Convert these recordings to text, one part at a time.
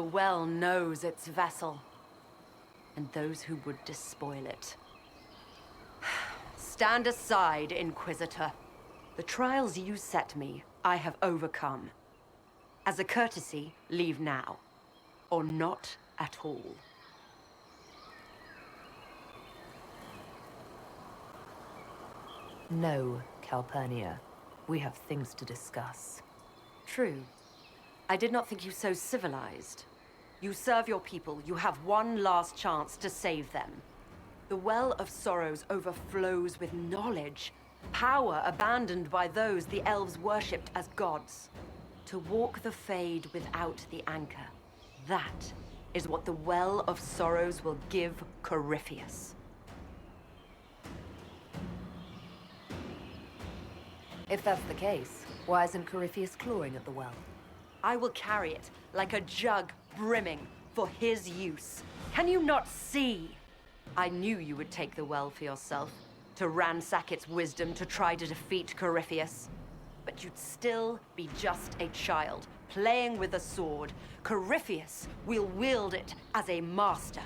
The well knows its vessel, and those who would despoil it. Stand aside, Inquisitor. The trials you set me, I have overcome. As a courtesy, leave now. Or not at all. No, Calpurnia. We have things to discuss. True. I did not think you so civilized. You serve your people. You have one last chance to save them. The Well of Sorrows overflows with knowledge. Power abandoned by those the elves worshipped as gods. To walk the Fade without the anchor. That is what the Well of Sorrows will give Corypheus. If that's the case, why isn't Corypheus clawing at the well? I will carry it like a jug brimming for his use. Can you not see? I knew you would take the well for yourself, to ransack its wisdom to try to defeat Corypheus. But you'd still be just a child, playing with a sword. Corypheus will wield it as a master.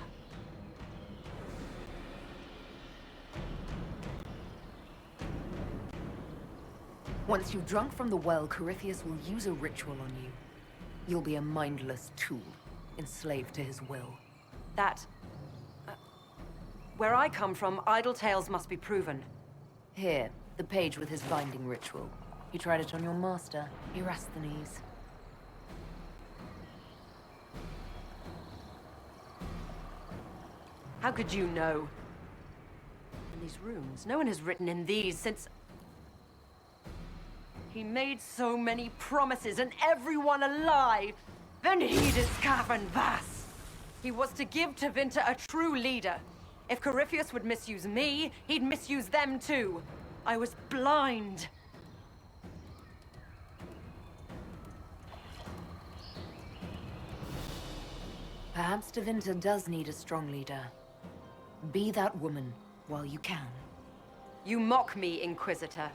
Once you've drunk from the well, Corypheus will use a ritual on you. You'll be a mindless tool, enslaved to his will. Where I come from, idle tales must be proven. Here, the page with his binding ritual. You tried it on your master, Erasthenes. How could you know? And these runes, no one has written in these since... He made so many promises, and everyone alive! Then heeded Cavern Vass! He was to give Tevinter a true leader. If Corypheus would misuse me, he'd misuse them too. I was blind. Perhaps Tevinter does need a strong leader. Be that woman while you can. You mock me, Inquisitor.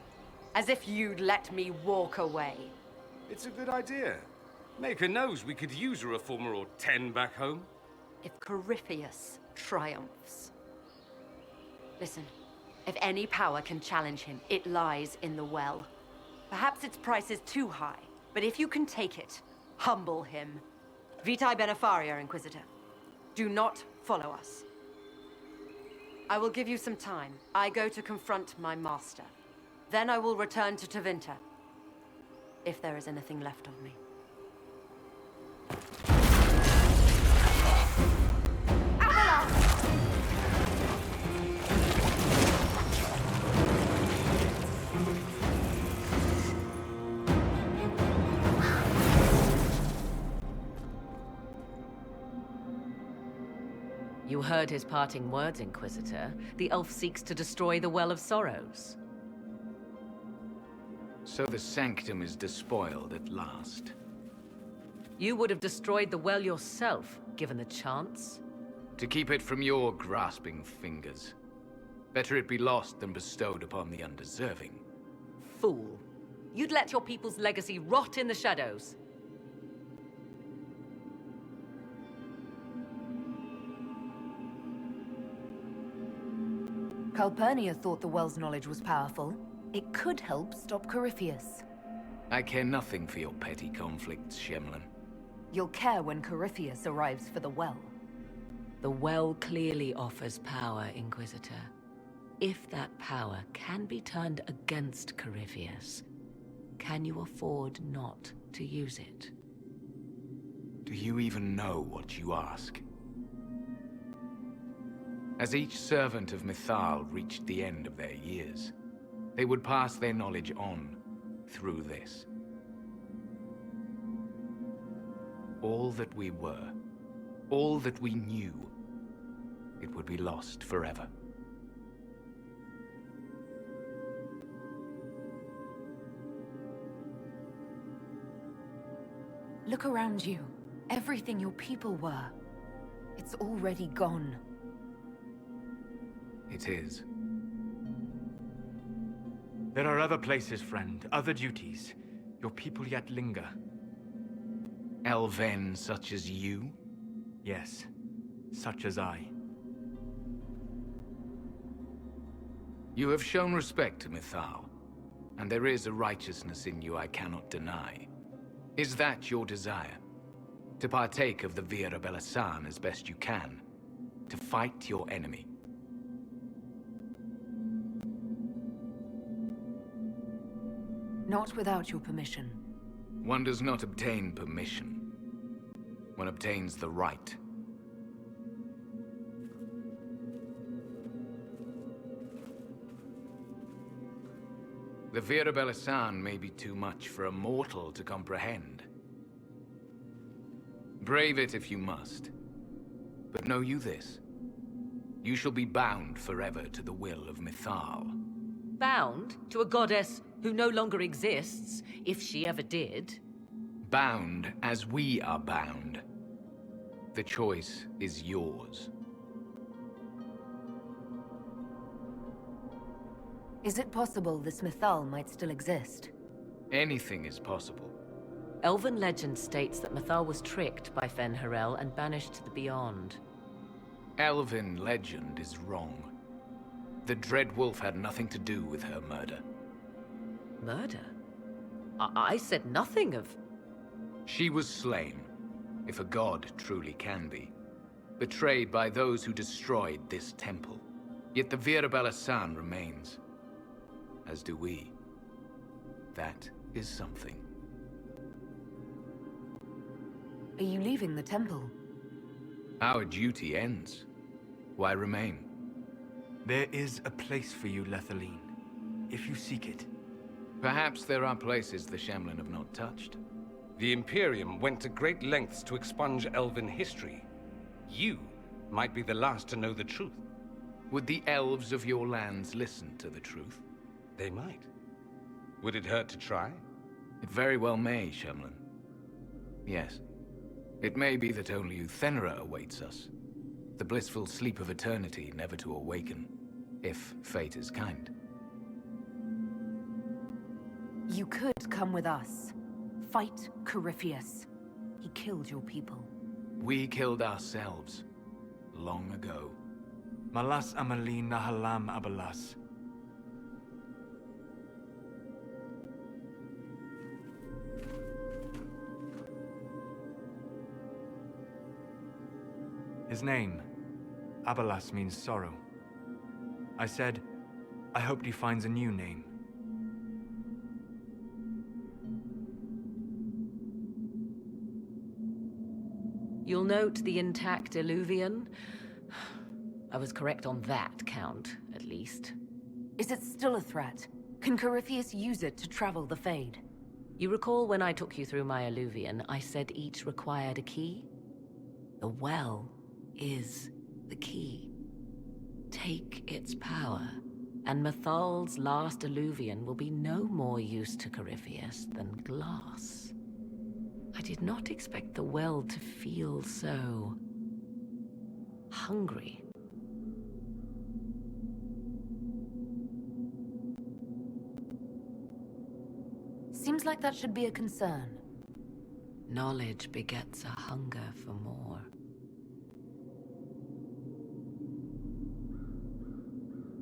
As if you'd let me walk away. It's a good idea. Maker knows we could use a reformer or 10 back home. If Corypheus triumphs. Listen, if any power can challenge him, it lies in the well. Perhaps its price is too high, but if you can take it, humble him. Vitae Benefaria, Inquisitor. Do not follow us. I will give you some time. I go to confront my master. Then I will return to Tevinter, if there is anything left of me. You heard his parting words, Inquisitor. The elf seeks to destroy the Well of Sorrows. So the Sanctum is despoiled at last. You would have destroyed the well yourself, given the chance. To keep it from your grasping fingers. Better it be lost than bestowed upon the undeserving. Fool. You'd let your people's legacy rot in the shadows. Calpurnia thought the well's knowledge was powerful. It could help stop Corypheus. I care nothing for your petty conflicts, Shemlin. You'll care when Corypheus arrives for the well. The well clearly offers power, Inquisitor. If that power can be turned against Corypheus, can you afford not to use it? Do you even know what you ask? As each servant of Mythal reached the end of their years, they would pass their knowledge on through this. All that we were, all that we knew, it would be lost forever. Look around you. Everything your people were. It's already gone. It is. There are other places, friend, other duties. Your people yet linger. Elven such as you? Yes, such as I. You have shown respect to Mythal, and there is a righteousness in you I cannot deny. Is that your desire? To partake of the Vira Belasan as best you can? To fight your enemy? Not without your permission. One does not obtain permission. One obtains the right. The Vira Belasan may be too much for a mortal to comprehend. Brave it if you must. But know you this. You shall be bound forever to the will of Mythal. Bound to a goddess who no longer exists, if she ever did. Bound as we are bound. The choice is yours. Is it possible this Mythal might still exist? Anything is possible. Elven legend states that Mythal was tricked by Fen-Harel and banished to the Beyond. Elven legend is wrong. The Dreadwolf had nothing to do with her murder. Murder? I said nothing of... She was slain, if a god truly can be. Betrayed by those who destroyed this temple. Yet the Vira Belasan remains. As do we. That is something. Are you leaving the temple? Our duty ends. Why remain? There is a place for you, Mythal'Enaste, if you seek it. Perhaps there are places the Shemlin have not touched. The Imperium went to great lengths to expunge Elven history. You might be the last to know the truth. Would the elves of your lands listen to the truth? They might. Would it hurt to try? It very well may, Shemlin. Yes. It may be that only Uthenera awaits us. The blissful sleep of eternity never to awaken, if fate is kind. You could come with us. Fight Corypheus. He killed your people. We killed ourselves. Long ago. Malas Amalin Nahalam Abalas. His name, Abalas, means sorrow. I said, I hoped he finds a new name. You'll note the intact Illuvian. I was correct on that count, at least. Is it still a threat? Can Corypheus use it to travel the Fade? You recall when I took you through my Illuvian, I said each required a key? The well is the key. Take its power, and Mythal's last Illuvian will be no more use to Corypheus than glass. I did not expect the well to feel so... hungry. Seems like that should be a concern. Knowledge begets a hunger for more.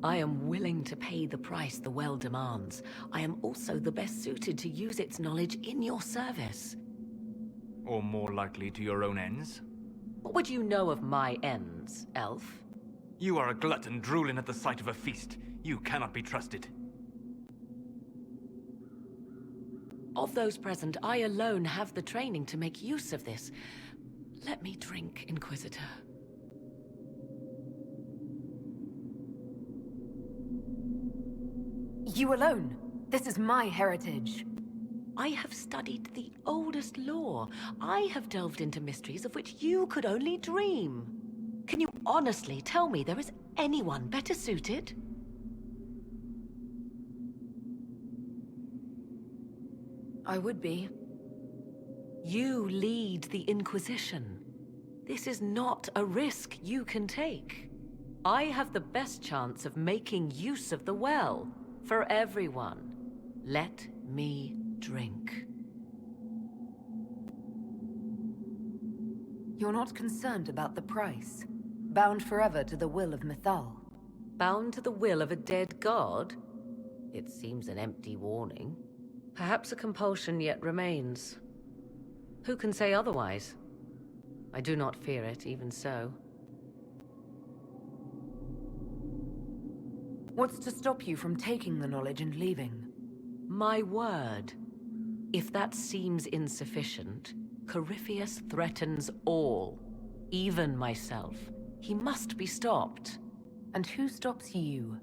I am willing to pay the price the well demands. I am also the best suited to use its knowledge in your service. Or more likely to your own ends? What would you know of my ends, elf? You are a glutton drooling at the sight of a feast. You cannot be trusted. Of those present, I alone have the training to make use of this. Let me drink, Inquisitor. You alone? This is my heritage. I have studied the oldest lore. I have delved into mysteries of which you could only dream. Can you honestly tell me there is anyone better suited? I would be. You lead the Inquisition. This is not a risk you can take. I have the best chance of making use of the well for everyone. Let me drink. You're not concerned about the price. Bound forever to the will of Mythal. Bound to the will of a dead god? It seems an empty warning. Perhaps a compulsion yet remains. Who can say otherwise? I do not fear it, even so. What's to stop you from taking the knowledge and leaving? My word. If that seems insufficient, Corypheus threatens all, even myself. He must be stopped. And who stops you?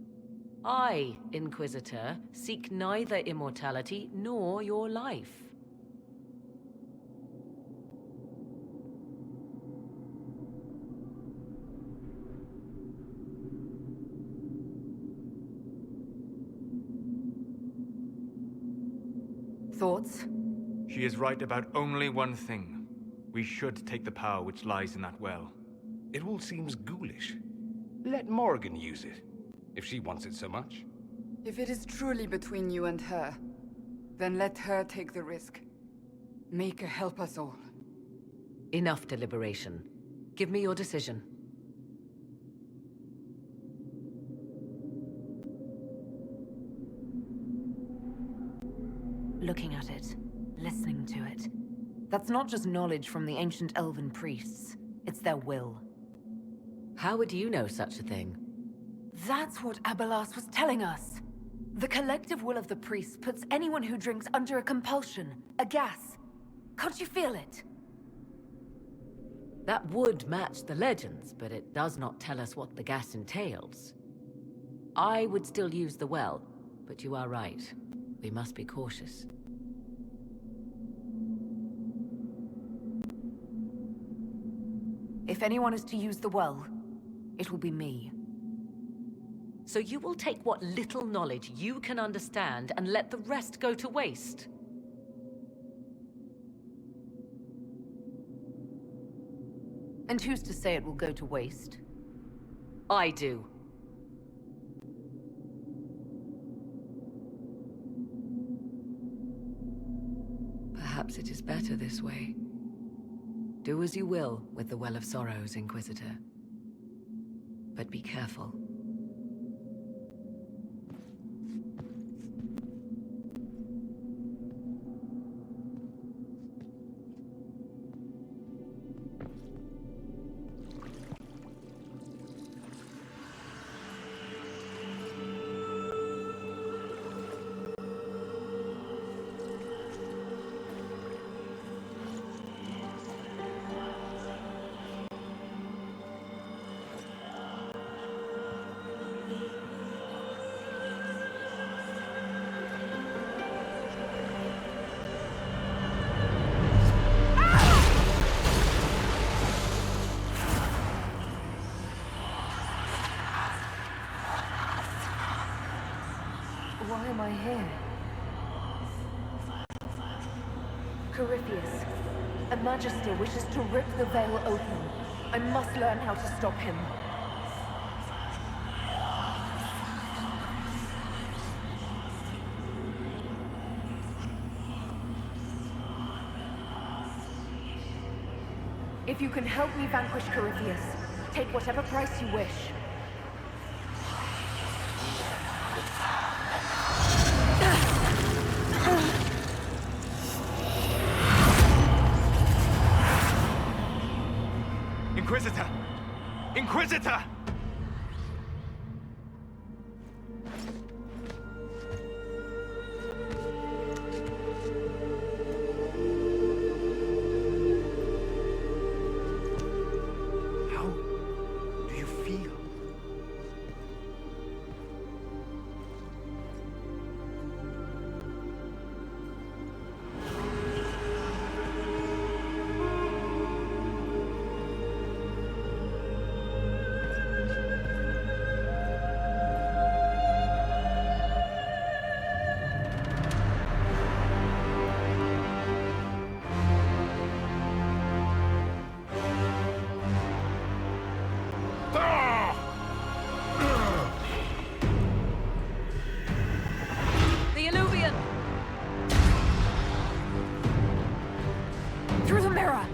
I, Inquisitor, seek neither immortality nor your life. Thoughts? She is right about only one thing. We should take the power which lies in that well. It all seems ghoulish. Let Morrigan use it, if she wants it so much. If it is truly between you and her, then let her take the risk. Make her help us all. Enough deliberation. Give me your decision. Looking at it, listening to it. That's not just knowledge from the ancient elven priests. It's their will. How would you know such a thing? That's what Abelas was telling us. The collective will of the priests puts anyone who drinks under a compulsion, a gas. Can't you feel it? That would match the legends, but it does not tell us what the gas entails. I would still use the well, but you are right. We must be cautious. If anyone is to use the well, it will be me. So you will take what little knowledge you can understand and let the rest go to waste? And who's to say it will go to waste? I do. Perhaps it is better this way. Do as you will with the Well of Sorrows, Inquisitor. But be careful. Why am I here? Corypheus, a Magister wishes to rip the veil open. I must learn how to stop him. If you can help me vanquish Corypheus, take whatever price you wish. Inquisitor! Inquisitor! How do you feel? The Illuvian! Through the mirror!